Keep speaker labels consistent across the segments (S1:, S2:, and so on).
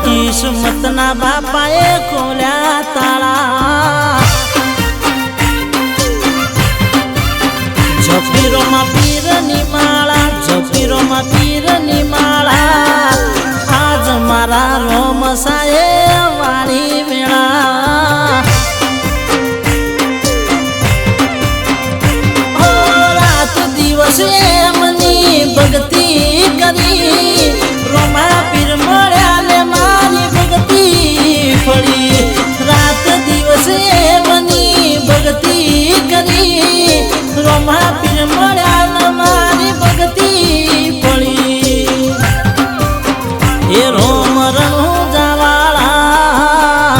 S1: કિસ્મતના બાપાએ ખોલ્યા તાળા જફીરોમાં પીરની માળા જફીરોમાં પીરની માળા આજ મારા રોમસાએ વાળી વેળા ઓ રાત દિવસ એમની ભક્તિ કરી રોમા પીર મળ્યા ને મારી ભક્તિ ફળી રાત દિવસ એમની ભક્તિ કરી રોમા પીર મળ્યા ને મારી ભક્તિ ફળી એ રોમ રણું જાવાળા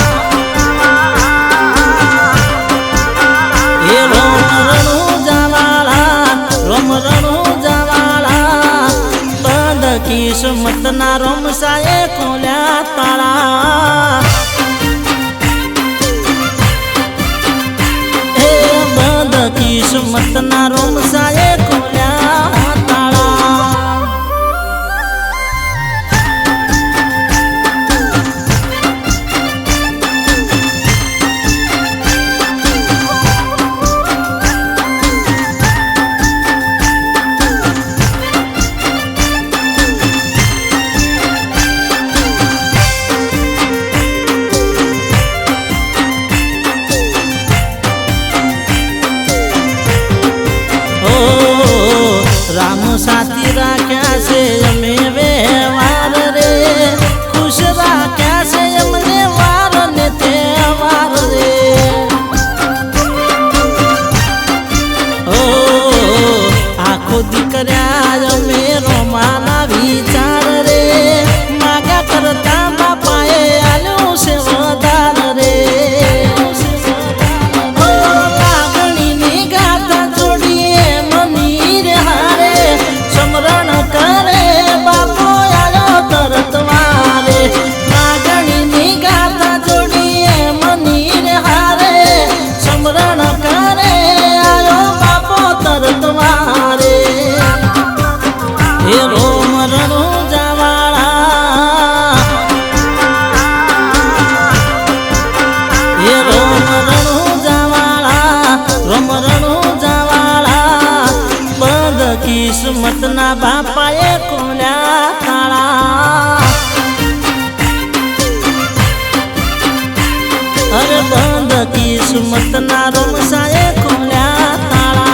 S1: એ રોમ રણું જાવાળા રોમ રણું જાવાળા બંધ કિસ્મતના રોમસાએ ખોલ્યા તાળા એ બંધ કિસ્મતના રોમસાએ ખોલ્યા તાળા રામ સાથી રાખ્યા છે અમે વ્યવહાર રે ખુશ રાખ્યા છે અમને વાર ને તહેવાર રે ઓ આખો દીકર્યા અમે રોમાના વિચાર રે માગા કરતા બાપાએ આલ્યું છે વધાર રે કિસ્મતના બાપાએ ખોલ્યા તાળા અરે બંધ કિસ્મતના રોમસાએ ખોલ્યા તાળા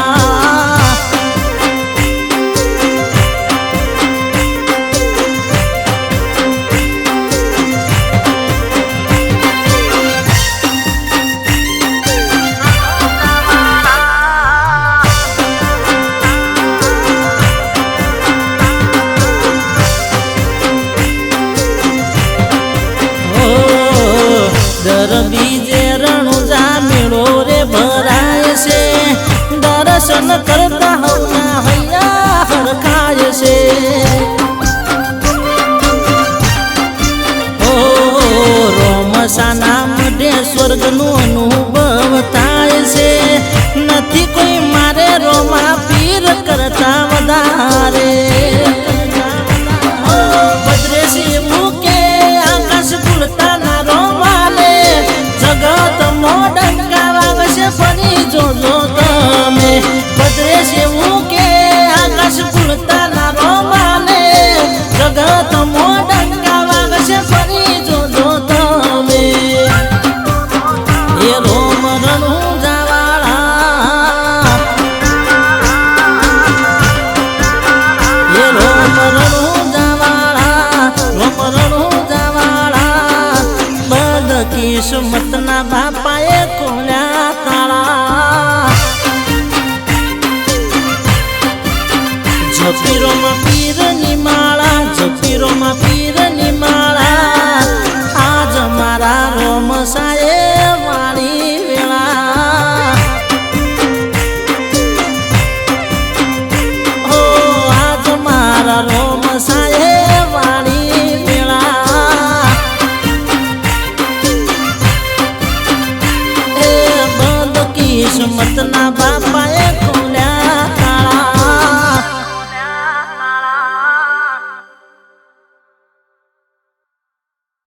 S1: બીજે રણુજા મેળો રે ભરાય છે દર્શન કરતા હવના હૈયા હરખાય છે ઓ રોમસાના મઢે સ્વર્ગનો અનુભવ થાય છે નથી કોઈ મારે રોમા પીર કરતા વધારે ભદ્રેશી મૂકે આકાશ ભૂલતા ના રોમાને જગત મોડંકા વાગશે ફરી જોજો તમે ભદ્રેશી મૂકે આકાશ ભૂલતા ના રોમાને જગત મોડંકા વાગશે ફરી જોજો તમે એ રોમ રણું જાવાળા એ રોમ રણું જાવાળા રોમ રણું જાવાળા બંધ કિસ્મતના બાપાએ ખોલ્યા તાળા જફીરોમાં પીરની માળા જફીરોમાં પીરની માળા આજ મારા રોમસાએ વાળી વેળા ઓ આજ મારા રોમસાએ વાળી વેળા એ બંધ કિસ્મત